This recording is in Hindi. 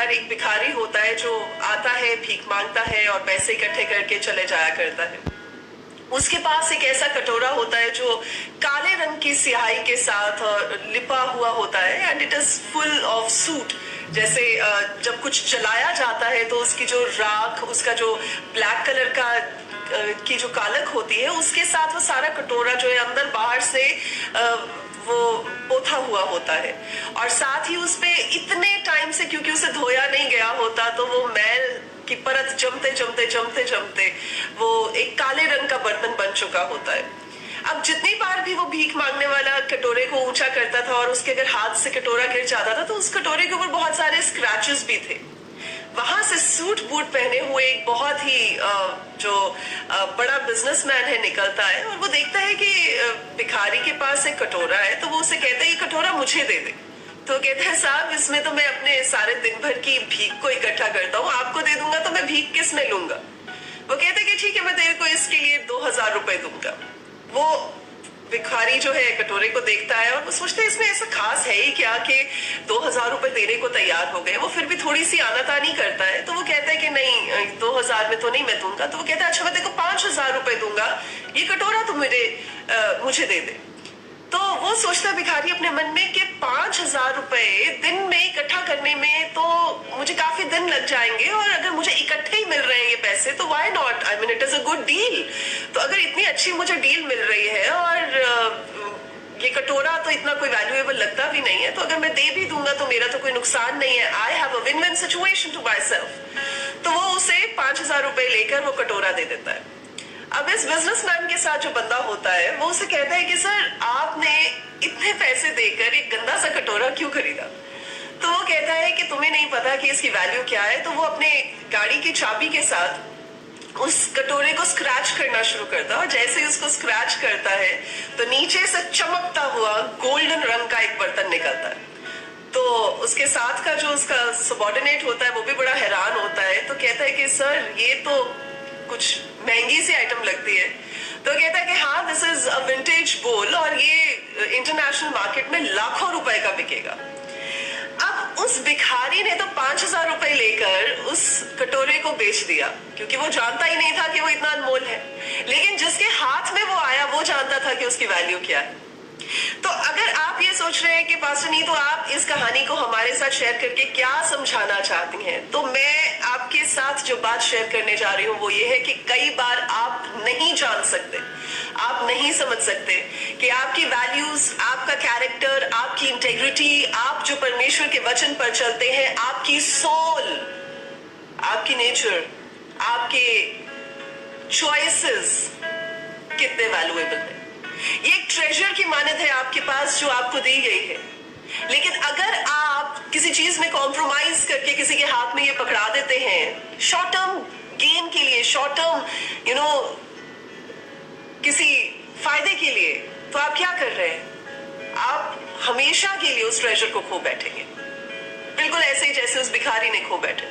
बार एक भिखारी होता है जो आता है, भीख मांगता है और पैसे इकट्ठे करके चले जाया करता है। उसके पास एक ऐसा कटोरा होता है जो काले रंग की स्याही के साथ लिपा हुआ होता है, and it is full of suit. जैसे जब कुछ जलाया जाता है तो उसकी जो राख, उसका जो ब्लैक कलर का की जो कालक होती है, उसके साथ वो सारा कटोरा जो है अंदर बाहर से वो पोथा हुआ होता है। और साथ ही उस पे इतने टाइम से, क्योंकि उसे धोया नहीं गया होता, तो वो मैल की परत जमते जमते जमते जमते वो एक काले रंग का बर्तन बन चुका होता है। अब जितनी बार भी वो भीख मांगने वाला कटोरे को ऊंचा करता था और उसके अगर हाथ से कटोरा गिर जाता था तो उस कटोरे के ऊपर बहुत सारे स्क्रैचेस भी थे। वहां से सूट बूट पहने हुए एक बहुत ही जो बड़ा बिजनेसमैन है निकलता है, और वो देखता है कि भिखारी के पास एक कटोरा है, तो वो उसे कहता है ये कटोरा मुझे दे दे। तो कहता है साहब, इसमें तो मैं अपने सारे दिन भर की भीख को इकट्ठा करता हूँ, आपको दे दूंगा तो मैं भीख किस में लूंगा। वो कहता है कि ठीक है, मैं तेरे को इसके लिए 2000 रुपए दूंगा। वो भिखारी जो है कटोरे को देखता है और वो सोचता है इसमें ऐसा खास है ही क्या कि 2000 रुपए देने को तैयार हो गए। वो फिर भी थोड़ी सी आनाकानी करता है, तो वो कहता है कि नहीं, 2000 में तो नहीं मैं दूंगा। तो वो कहता है अच्छा, मैं तेरे को 5000 रुपए दूंगा, ये कटोरा तो मुझे दे दे। तो वो सोचता है भिखारी अपने मन में कि 5000 रुपए दिन में इकट्ठा करने में तो मुझे काफी दिन लग जाएंगे, और अगर मुझे इकट्ठे ही मिल रहे हैं ये पैसे तो why not, I mean it is a good deal. तो अगर इतनी अच्छी मुझे डील मिल रही है और ये कटोरा तो इतना कोई वैल्यूएबल लगता भी नहीं है, तो अगर मैं दे भी दूंगा तो मेरा तो कोई नुकसान नहीं है। I have a win win situation to myself. तो वो उसे 5000 रुपए लेकर वो कटोरा दे देता है। अब इस बिजनेसमैन के साथ जो बंदा होता है वो उसे कहता है कि सर, आपने इतने पैसे देकर एक गंदा सा कटोरा क्यों खरीदा। तो वो कहता है कि तुम्हें नहीं पता कि इसकी वैल्यू क्या है। तो वो अपने गाड़ी की चाबी के साथ उस कटोरे को स्क्रैच करना शुरू करता है, और जैसे ही उसको स्क्रैच करता है तो नीचे से चमकता हुआ गोल्डन रंग का एक बर्तन निकलता है। तो उसके साथ का जो उसका सबॉर्डिनेट होता है वो भी बड़ा हैरान होता है। तो कहता है कि सर, ये तो कुछ महंगी सी आइटम लगती है। तो कहता है कि हाँ, दिस इज अ विंटेज बोल, और ये इंटरनेशनल मार्केट में लाखों रुपए का बिकेगा। अब उस भिखारी ने तो 5000 रुपए लेकर उस कटोरे को बेच दिया, क्योंकि वो जानता ही नहीं था कि वो इतना अनमोल है। लेकिन जिसके हाथ में वो आया वो जानता था कि उसकी वैल्यू क्या है। तो अगर आप ये सोच रहे हैं कि पास्टर नी, तो आप इस कहानी को हमारे साथ शेयर करके क्या समझाना चाहती हैं, तो मैं आपके साथ जो बात शेयर करने जा रही हूँ वो ये है कि कई बार आप नहीं जान सकते, आप नहीं समझ सकते कि आपकी वैल्यूज, आपका कैरेक्टर, आपकी इंटेग्रिटी, आप जो परमेश्वर के वचन पर चलते हैं, आपकी सोल, आपकी नेचर, आपके चॉइसेस कितने वैल्यूएबल है। ये एक ट्रेजर की मानद है आपके पास जो आपको दी गई है। लेकिन अगर आप किसी चीज में कॉम्प्रोमाइज करके किसी के हाथ में ये पकड़ा देते हैं शॉर्ट टर्म गेन के लिए, शॉर्ट टर्म किसी फायदे के लिए, तो आप क्या कर रहे हैं? आप हमेशा के लिए उस ट्रेजर को खो बैठेंगे, बिल्कुल ऐसे ही जैसे उस भिखारी ने खो बैठे।